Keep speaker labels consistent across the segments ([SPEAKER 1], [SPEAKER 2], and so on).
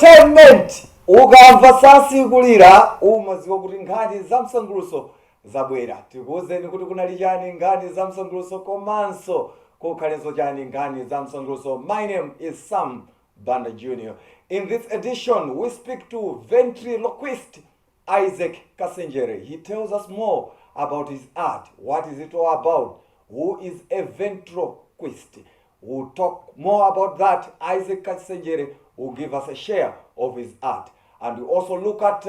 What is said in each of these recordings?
[SPEAKER 1] Infotainment ukamva sasi kulira umaziwa kuti nkhani za msanguluso zabwera. Tikuwuzeni kuti kunali chani nkhani za msanguluso komanso kukhalenso chani nkhani za msanguluso. My name is Sam Banda Jr. In this edition we speak to ventriloquist Isaac Kasenjere. He tells us more about his art. What is it all about? Who is a ventriloquist? We'll talk more about that. Isaac Kasenjere will give us a share of his art. And we also look at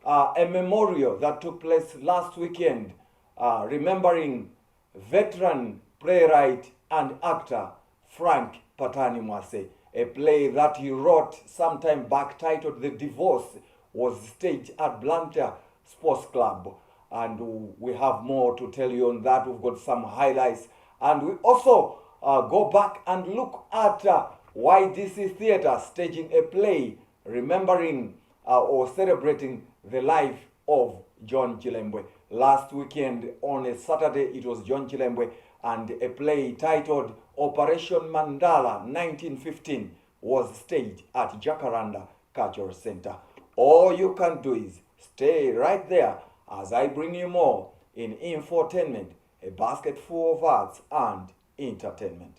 [SPEAKER 1] a memorial that took place last weekend, remembering veteran playwright and actor Frank Patani Mwase. A play that he wrote sometime back titled The Divorce was staged at Blantyre Sports Club. And we have more to tell you on that. We've got some highlights. And we also go back and look at YDC Theatre staging a play remembering or celebrating the life of John Chilembwe. Last weekend on a Saturday it was John Chilembwe, and a play titled Operation Mandala 1915 was staged at Jacaranda Cultural Center. All you can do is stay right there as I bring you more in Infotainment, a basket full of arts and entertainment.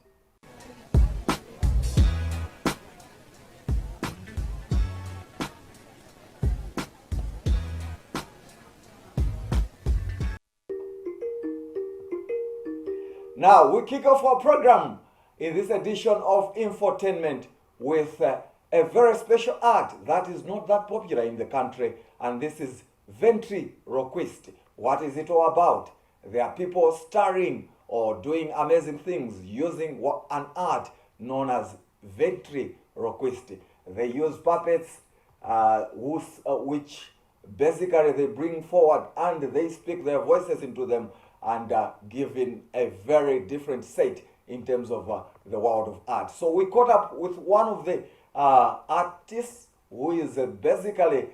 [SPEAKER 1] Now, we kick off our program in this edition of Infotainment with a very special art that is not that popular in the country, and this is ventriloquist. What is it all about? There are people starring or doing amazing things using an art known as ventriloquist. They use puppets which basically they bring forward and they speak their voices into them, and giving a very different set in terms of the world of art. So we caught up with one of the artists who is basically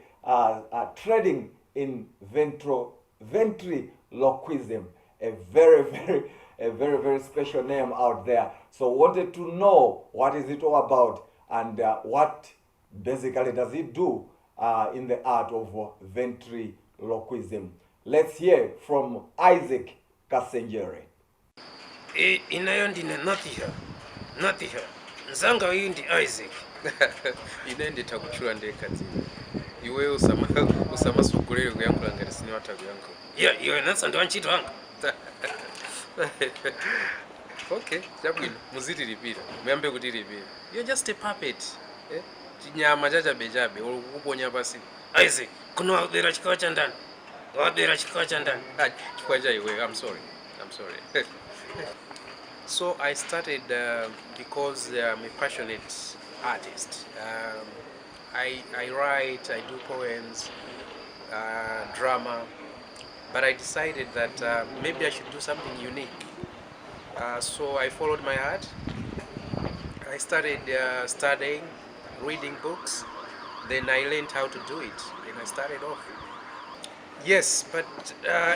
[SPEAKER 1] trading in ventriloquism, a very special name out there. So wanted to know what is it all about, and what basically does it do in the art of ventriloquism. Let's hear from Isaac Kasenjere.
[SPEAKER 2] Inayo ndine natiha nzanga uyu ndi Isaac
[SPEAKER 3] ine nditakuchula ndekati iwe usamasugulire kuyankhula ngati sine watakuyankhula
[SPEAKER 2] iwe natsa ndi wantchito wanga.
[SPEAKER 3] Okay, chabwino muzitilipira muyambe kutilipira. You're just a puppet, chinyama chachabechabe ulikukuponya pasi.
[SPEAKER 2] Isaac, kuno wabera chikawa cha ndani.
[SPEAKER 3] Chifukwa cha iwe, I'm sorry. So I started because I'm a passionate artist. I write, I do poems, drama, but I decided that maybe I should do something unique. So I followed my heart. I started studying, reading books, then I learned how to do it, and I started off. Yes, but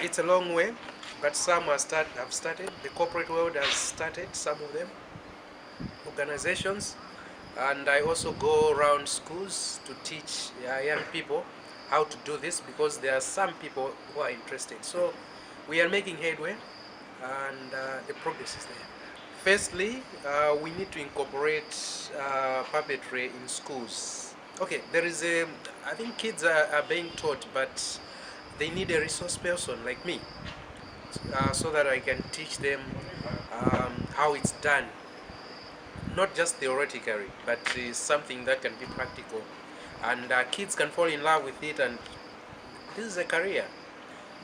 [SPEAKER 3] it's a long way. But some have started. The corporate world has started, some of them, organizations, and I also go around schools to teach young people how to do this, because there are some people who are interested. So we are making headway, and the progress is there. Firstly, we need to incorporate puppetry in schools. Okay, there is I think kids are being taught, but they need a resource person like me, so that I can teach them how it's done. Not just theoretically, but it's something that can be practical. And kids can fall in love with it, and this is a career.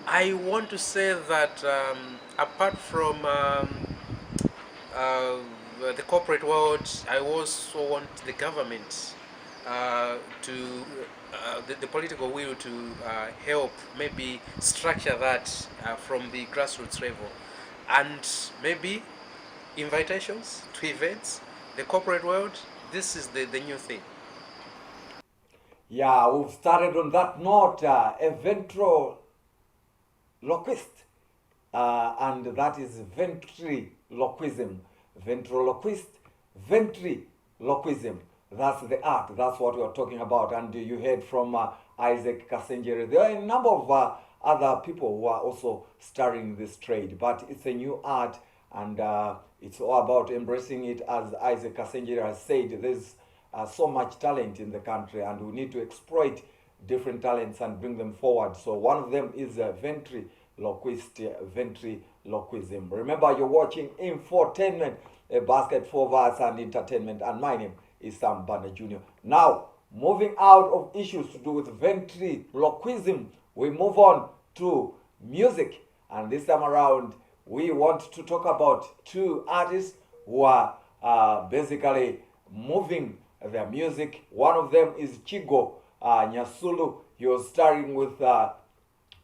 [SPEAKER 3] I want to say that apart from the corporate world, I also want the government the political will to help maybe structure that from the grassroots level, and maybe invitations to events. The corporate world, this is the new thing.
[SPEAKER 1] Yeah, we've started on that note, a ventriloquist, and that is ventriloquism. Ventriloquist, ventriloquism. That's the art. That's what we are talking about. And you heard from Isaac Kasenjere. There are a number of other people who are also starting this trade, but it's a new art, and it's all about embracing it. As Isaac Kasenjere has said, there's so much talent in the country, and we need to exploit different talents and bring them forward. So one of them is ventriloquism. Remember, you're watching Infotainment, a basket for arts and entertainment, and my name is Sam Banda Jr. Now, moving out of issues to do with ventriloquism, we move on to music, and this time around, we want to talk about two artists who are basically moving their music. One of them is Chigo Nyasulu. He was starring with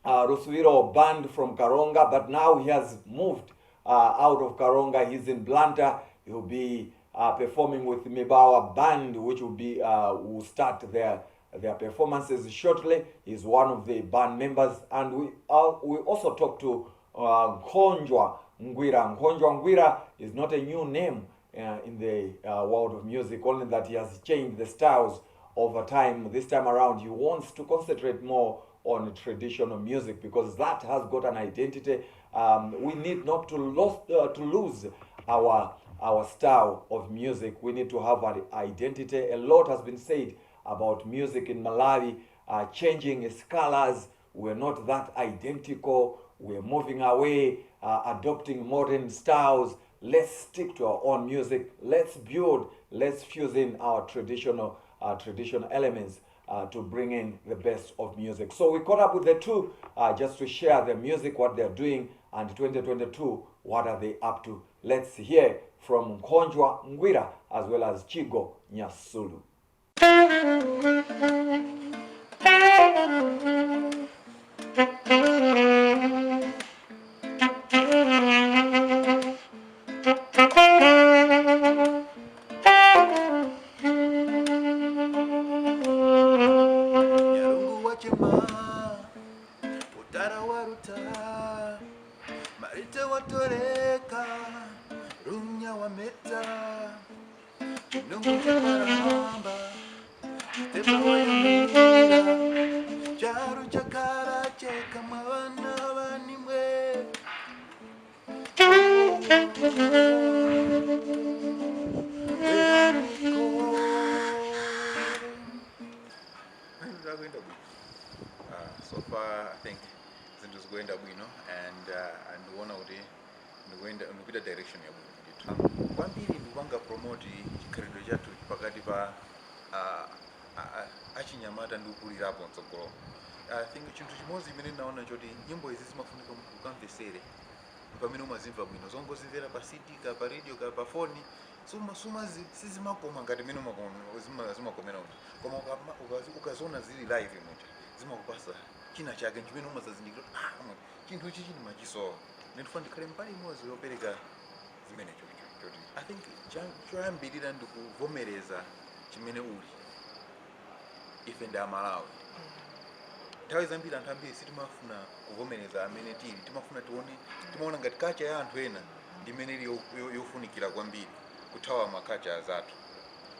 [SPEAKER 1] Rusuviro band from Karonga, but now he has moved out of Karonga. He's in Blanta. He'll be performing with Mibawa band, which will start their performances shortly. He's one of the band members, and we also talked to Nkonjwa Ngwira. Nkonjwa Ngwira is not a new name in the world of music, only that he has changed the styles over time. This time around, he wants to concentrate more on traditional music because that has got an identity. We need not to lose our style of music. We need to have an identity. A lot has been said about music in Malawi changing its colors. We're not that identical. We're moving away, adopting modern styles. Let's stick to our own music. Let's build, let's fuse in our traditional elements to bring in the best of music. So we caught up with the two just to share their music, what they're doing, and 2022, what are they up to. Let's hear from Nkonjwa Ngwira as well as Chigo Nyasulu.
[SPEAKER 4] So far, I think zinto zikuenda bwino and ndikuona kuti ndikupita direction yabwino. Kwambiri ndikupanga promote chikhalidwe chathu pakati pa achinyamata ndi ukulirapo mtsogolo. I think chinthu chimodzi chimene ndinaona choti nyimbo izi zimafunika ukamvesere pamene umazimva bwino, zongozimvera pa CD ka pa radio ka pa phone sizimakoma ngati mene zimakomera kuti koma ukaziona zili live muja zimakupasa china chake chimene umazazindikira chinthu ichi chini machisowa ndifuna ndikhale mbali imodzi yopereka zimene choti I think choyambirira ndikuvomereza chimene uli ife ndi Amalawi. Nthawi zambiri anthu ambiri sitimafuna kuvomereza amene tili, timaona ngati kacha ya anthu ena ndi imene ili yofunikira kwambiri kuthawa makacha zathu.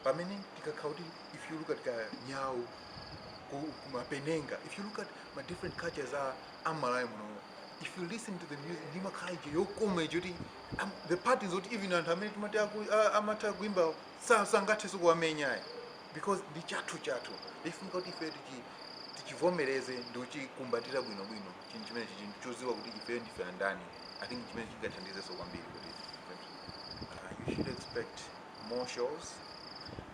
[SPEAKER 4] Pamene tikakhala kuti if you look at Nyawu, Kumapenenga, if you look at my different cultures Malawi, if you listen to the music, the parties would even amata gwimba sangate sukuwamenyayo because the chatu if you got ife tichivomereze ndochikumbatira bwino chinthu chimene choziwa kuti ife ndife andani. I think chimene chingathandize so kwambiri kuti you should expect more shows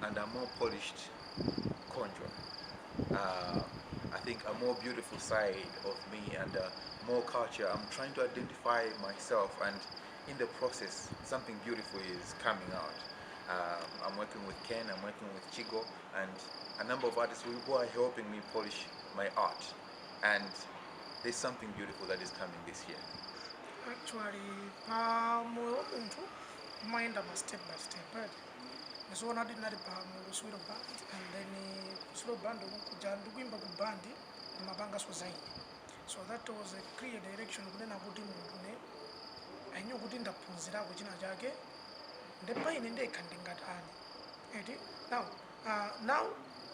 [SPEAKER 4] and a more polished Konjwa. I think a more beautiful side of me and more culture. I'm trying to identify myself, and in the process something beautiful is coming out. I'm working with Ken, I'm working with Chigo, and a number of artists who are helping me polish my art, and there's something beautiful that is coming this year.
[SPEAKER 5] Actually, mind about step by step, but so I did not slow band, and then slow band kujandugimba kubandi mabanga swazai. So that was a clear direction. Then I put him on. I knew good in the Punzira, which in a jage. The pain in the canting at hand. Now, Now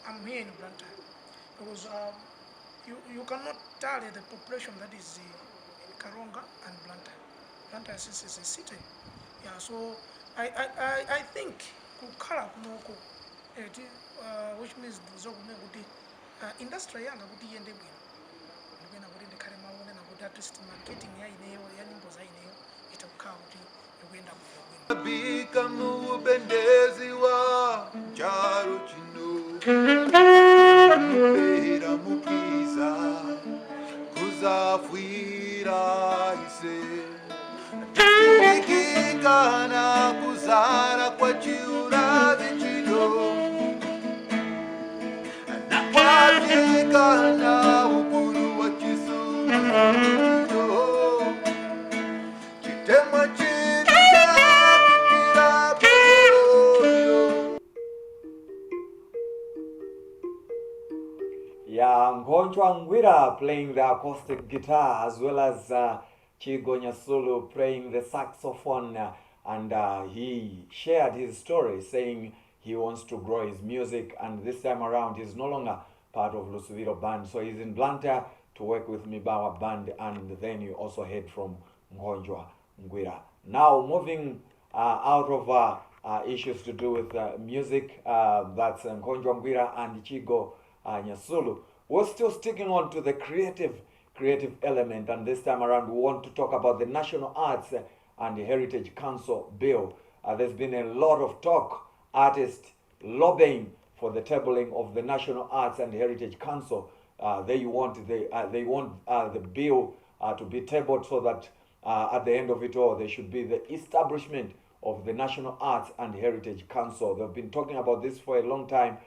[SPEAKER 5] I'm here in Blantyre because you cannot tally the population that is in Karonga and Blantyre. Blantyre since is a city. Yeah, so I think kukhala kunoko which means zokume kuti industry yanga kuti iyende bwino ndikuyena kuti ndikhale maonena kuti at least marketing ya ineyo ya nyimbo za ineyo itakukhala kuti ikuyenda bwino bwino.
[SPEAKER 4] Bika mubendezi wa charo chino Mupera mukiza Kuzafwira ise Tikikana kuzara kwa chiura vichino Nakwatikana ukuru wa chisuru Chitema chini chakikira kuyo
[SPEAKER 1] Yeah, Ngonchwa Ngwira playing the acoustic guitar as well as Chigo Nyasulu playing the saxophone, and he shared his story saying he wants to grow his music, and this time around he's no longer part of Lusuviro band, so he's in Blantyre to work with Mibawa band, and then you also heard from Ngonchwa Ngwira. Now moving out of issues to do with music, that's Ngonchwa Ngwira and Chigo Nyasulu. We're still sticking on to the creative element, and this time around we want to talk about the National Arts and Heritage Council bill. There's been a lot of talk, artists lobbying for the tabling of the National Arts and Heritage Council. They want the bill to be tabled so that at the end of it all there should be the establishment of the National Arts and Heritage Council. They've been talking about this for a long time.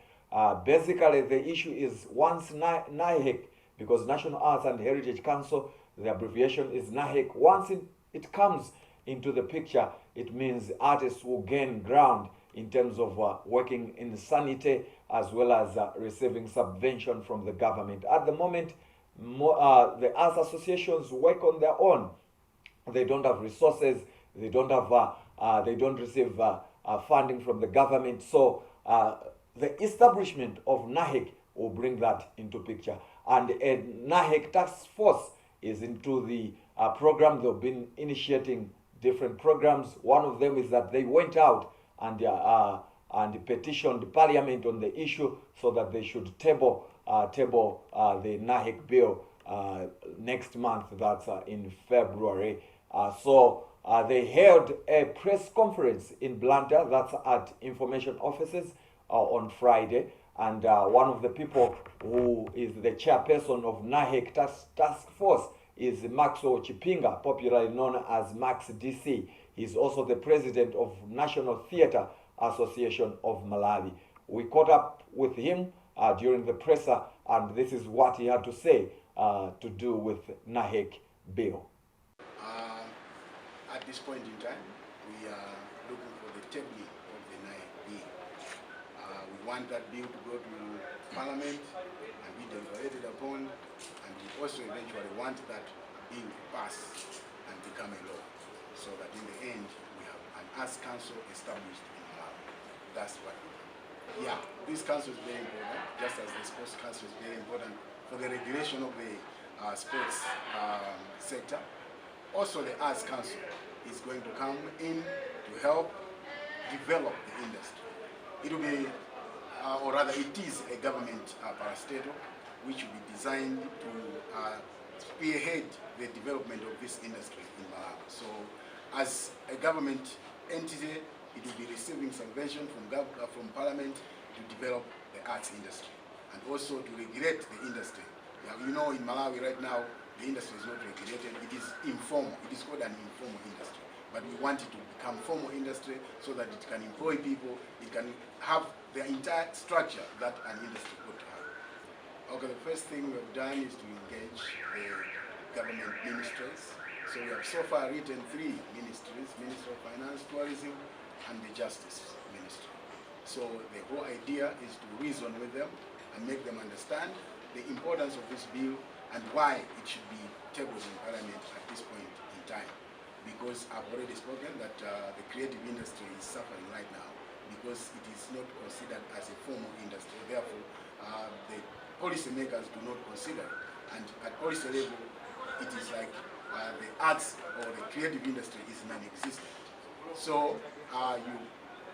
[SPEAKER 1] Basically, the issue is once NAHEC, because National Arts and Heritage Council, the abbreviation is NAHEC. Once it comes into the picture, it means artists will gain ground in terms of working in sanity as well as receiving subvention from the government. At the moment, the arts associations work on their own. They don't have resources. They don't have. They don't receive funding from the government. So the establishment of NAHEC will bring that into picture. And a NAHEC task force is into the program. They've been initiating different programs. One of them is that they went out and petitioned Parliament on the issue so that they should table the NAHEC bill next month. That's in February. So they held a press conference in Blantyre. That's at information offices on Friday, and one of the people who is the chairperson of NAHEC task force is Maxwell Chipinga, popularly known as Max DC. He's also the president of National Theatre Association of Malawi. We caught up with him during the presser, and this is what he had to say to do with NAHEC bill.
[SPEAKER 6] At this point in time, we are looking for the tabling of the NAHEC bill. We want that bill to go to Parliament and be deliberated upon, and we also eventually want that bill to pass and become a law, so that in the end we have an arts council established in Malawi. That's what. Yeah, this council is very important, just as the sports council is very important for the regulation of the sports sector. Also, the arts council is going to come in to help develop the industry. It will be, or rather it is a government parastatal which will be designed to spearhead the development of this industry in Malawi. So as a government entity, it will be receiving subvention from Parliament to develop the arts industry and also to regulate the industry. Yeah, you know, in Malawi right now, the industry is not regulated. It is informal. It is called an informal industry. But we want it to become formal industry so that it can employ people. It can have the entire structure that an industry could have. Okay, the first thing we have done is to engage the government ministries. So we have so far written 3 ministries: Ministry of Finance, Tourism, and the Justice Ministry. So the whole idea is to reason with them and make them understand the importance of this bill and why it should be tabled in Parliament at this point in time. Because I've already spoken that the creative industry is suffering right now because it is not considered as a form of industry. Therefore, the policymakers do not consider it. And at policy level, it is like the arts or the creative industry is non-existent. So you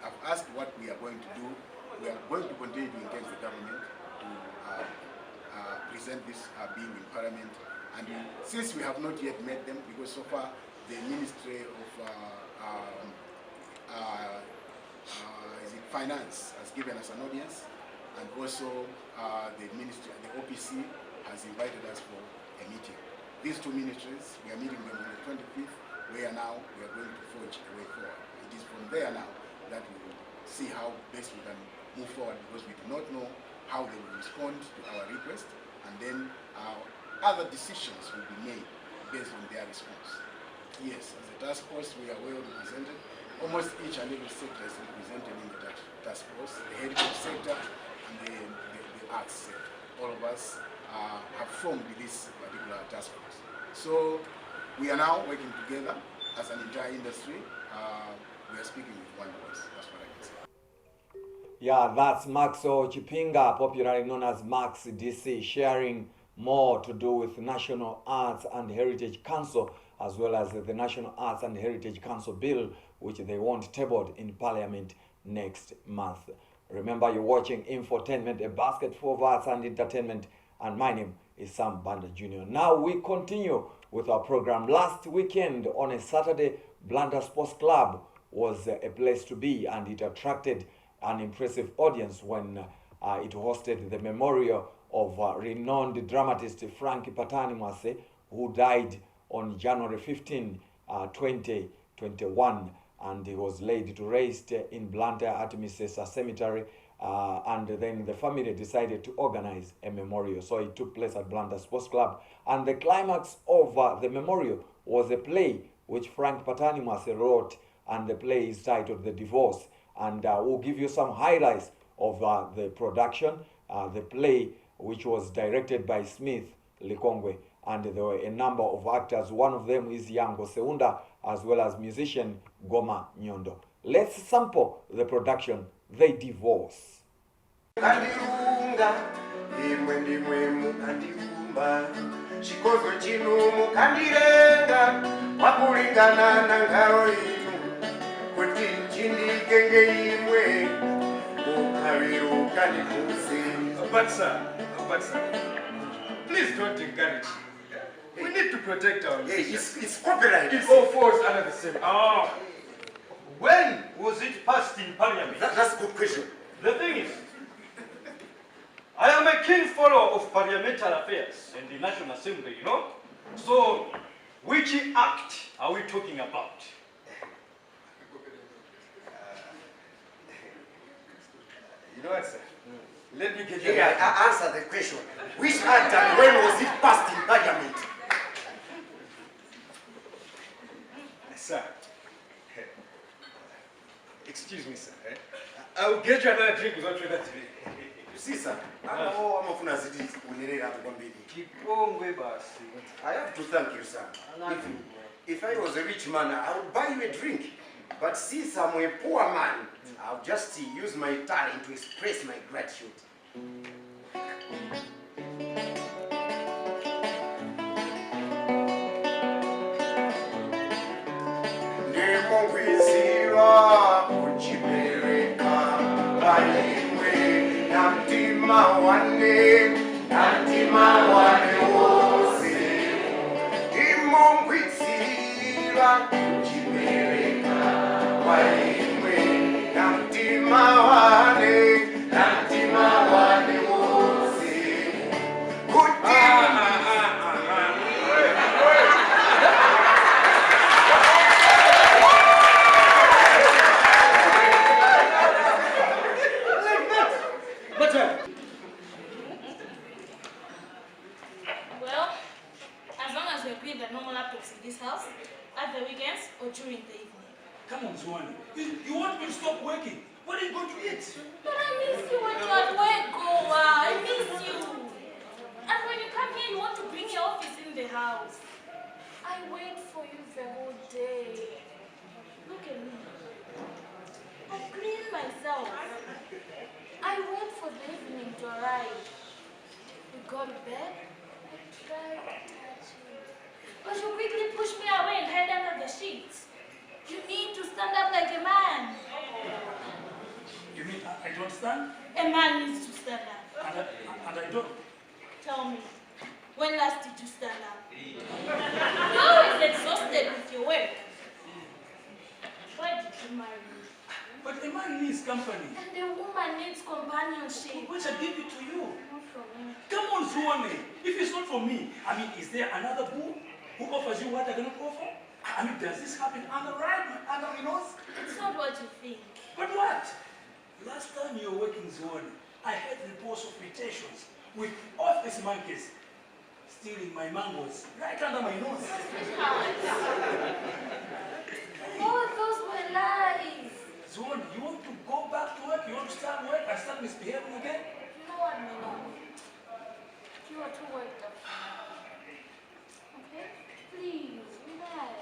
[SPEAKER 6] have asked what we are going to do. We are going to continue to engage the government to present this bill in Parliament. And since we have not yet met them, because so far the Ministry of is it Finance has given us an audience, and also the Ministry, the OPC has invited us for a meeting. These two ministries, we are meeting them on the 25th, where now we are going to forge a way forward. It is from there now that we will see how best we can move forward, because we do not know how they will respond to our request, and then other decisions will be made based on their response. Yes, as a task force, we are well represented. Almost each and every sector is represented in the task force, the heritage sector and the arts sector. All of us have formed this particular task force. So we are now working together as an entire industry. We are speaking with one voice. That's what I can say.
[SPEAKER 1] Yeah, that's Maxo Chipinga, popularly known as Max DC, sharing more to do with National Arts and Heritage Council, as well as the National Arts and Heritage Council bill, which they want tabled in Parliament next month. Remember, you're watching Infotainment, a basket full of arts and entertainment, and my name is Sam Banda Jr. Now we continue with our program. Last weekend on a Saturday, Blantyre Sports Club was a place to be, and it attracted an impressive audience when it hosted the memorial of renowned dramatist Frank Patani Mwase, who died on January 15, 2021, and he was laid to rest in Blantyre at Mrs. Cemetery, and then the family decided to organize a memorial. So it took place at Blantyre Sports Club, and the climax of the memorial was a play which Frank Patani Mwase wrote, and the play is titled The Divorce. And we'll give you some highlights of the production, the play, which was directed by Smith Likongwe, and there were a number of actors. One of them is Yango Seunda, as well as musician Goma Nyondo. Let's sample the production, The Divorce.
[SPEAKER 7] Kandirunga imwe ndimwe mukandiumba chikozo chino mukandirenga wakulingana na ngaro inu kuti chindikenge imwe ukaviruka ndimusi.
[SPEAKER 8] But sir, please don't encourage. We need to protect our
[SPEAKER 7] Hey, it's copyright.
[SPEAKER 8] It all falls under the same. When was it passed in Parliament?
[SPEAKER 7] That's a good question.
[SPEAKER 8] The thing is, I am a keen follower of parliamentary affairs and the National Assembly, you know? So, which act are we talking about?
[SPEAKER 7] You know what, sir?
[SPEAKER 8] Let me get you
[SPEAKER 7] I answer the question. Which act and when was it passed in Parliament?
[SPEAKER 8] Sir, excuse me, sir. I'll get you another drink without that today.
[SPEAKER 7] You see, sir, I have to thank you, sir. If I was a rich man, I would buy you a drink. But since I'm a poor man, I'll just use my talent to express my gratitude.
[SPEAKER 9] Well, as long as we're paying the normal laptops in this house, at the weekends or during the evening.
[SPEAKER 10] Come on, Swan. You want me to stop working? What are you going to eat?
[SPEAKER 9] But I miss you when you're at work, Goa. I miss you. And when you come here, you want to bring your office in the house. I wait for you the whole day. Look at me. I clean myself. You're right. You go to bed, I try to touch you. But you quickly push me away and hide under the sheets. You need to stand up like a man.
[SPEAKER 10] You mean I don't stand?
[SPEAKER 9] A man needs to stand up.
[SPEAKER 10] And I don't?
[SPEAKER 9] Tell me, when last did you stand up? You're always exhausted with your work. Why did you marry me?
[SPEAKER 10] But a man needs company.
[SPEAKER 9] And a woman needs companionship.
[SPEAKER 10] Which I give it to you.
[SPEAKER 9] Not from me.
[SPEAKER 10] Come on, Zuane. If it's not for me, I mean, is there another boo who offers you what I cannot offer? I mean, does this happen under my nose?
[SPEAKER 9] It's not what you think.
[SPEAKER 10] But what? Last time you were working, Zuane, I had reports of mutations with office monkeys stealing my mangoes right under my nose.
[SPEAKER 9] All those were lies.
[SPEAKER 10] Zuane, you want to go back to work? You want to start work and start misbehaving again?
[SPEAKER 9] You know what, Milo? You are too worked up. Okay? Please, relax.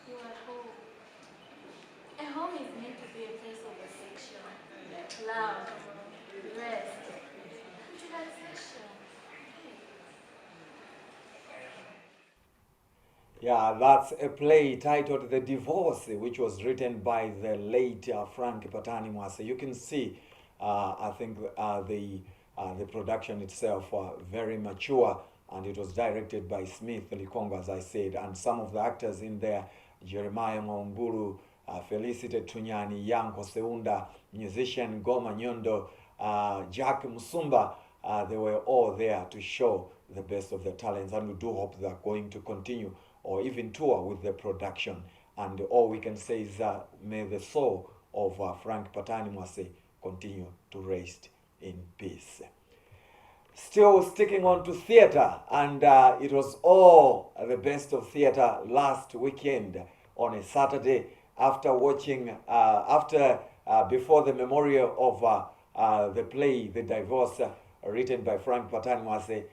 [SPEAKER 9] You are at home. A home is meant to be a place of affection, love, rest, and relaxation.
[SPEAKER 1] Yeah, that's a play titled The Divorce, which was written by the late Frank Patani Mwase. You can see, I think the production itself very mature, and it was directed by Smith Likongo, as I said, and some of the actors in there, Jeremiah Maumburu, Felicity Tunyani, Yanko Seunda, musician Goma Nyondo, Jack Musumba, they were all there to show the best of the talents, and we do hope they're going to continue or even tour with the production. And all we can say is that may the soul of Frank Patani Mwase continue to rest in peace. Still sticking on to theater, and it was all the best of theater last weekend on a Saturday after watching, before the memorial of the play, The Divorce, written by Frank Patani Mwase.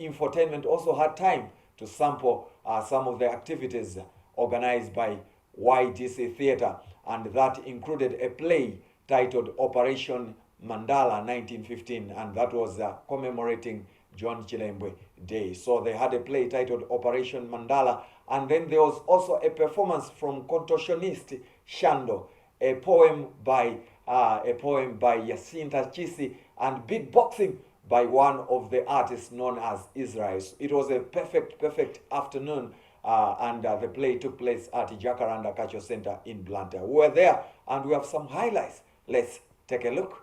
[SPEAKER 1] Infotainment also had time to sample some of the activities organized by YDC Theatre, and that included a play titled Operation Mandala 1915, and that was commemorating John Chilembwe Day. So they had a play titled Operation Mandala, and then there was also a performance from contortionist Shando, a poem by Yacinta Chisi, and beatboxing by one of the artists known as Israel. It was a perfect afternoon, and the play took place at Jacaranda Cultural Center in Blantyre. We were there, and we have some highlights. Let's take a look.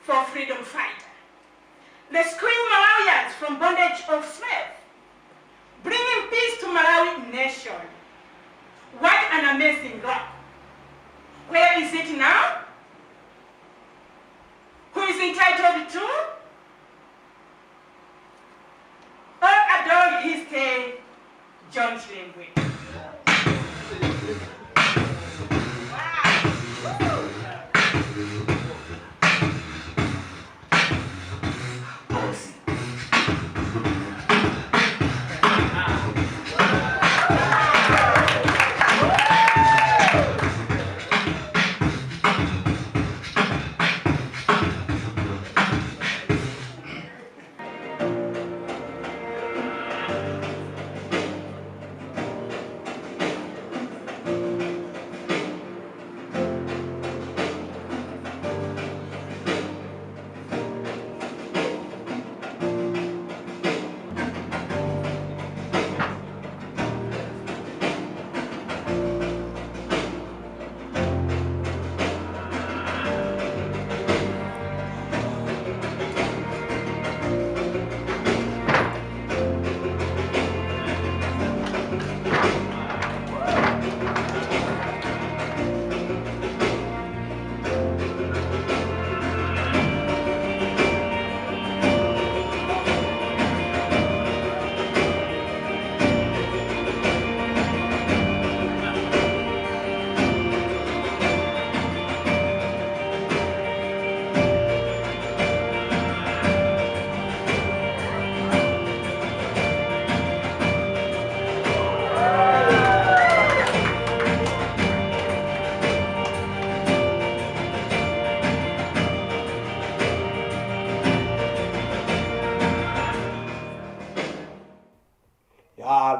[SPEAKER 11] For freedom fighter, rescuing Malawians from bondage of slave, bringing peace to Malawi nation. What an amazing life. Where is it now? Who is entitled to? Or adore his stay, John Chilembwe.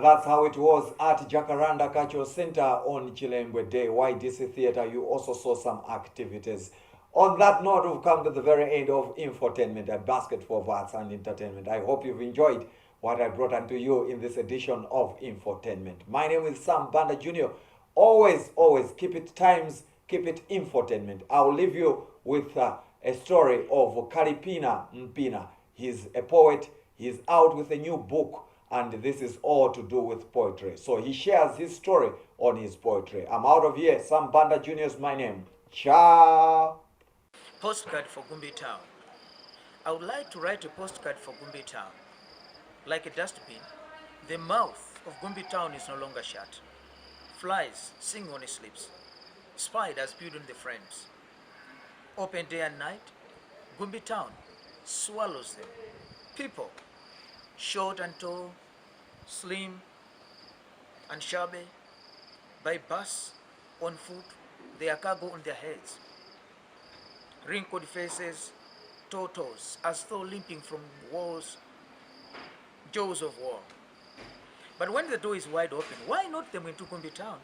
[SPEAKER 1] That's how it was at Jacaranda Cultural Center on Chilembwe Day, YDC Theatre. You also saw some activities. On that note, we've come to the very end of Infotainment, a basket for arts and entertainment. I hope you've enjoyed what I brought unto you in this edition of Infotainment. My name is Sam Banda Jr. Always keep it times, keep it Infotainment. I'll leave you with a story of Kalipina Mpina. He's a poet. He's out with a new book, and this is all to do with poetry. So he shares his story on his poetry. I'm out of here. Sam Banda Jr. is my name. Ciao.
[SPEAKER 12] Postcard for Gumbi Town. I would like to write a postcard for Gumbi Town. Like a dustbin, the mouth of Gumbi Town is no longer shut. Flies sing on its lips. Spiders build on the frames. Open day and night, Gumbi Town swallows them. People, short and tall, slim and shabby, by bus, on foot, their cargo on their heads. Wrinkled faces, toes, as though limping from walls, jaws of war. But when the door is wide open, why not them into Gumbi Town?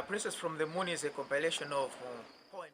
[SPEAKER 12] Princess from the Moon is a compilation of poems.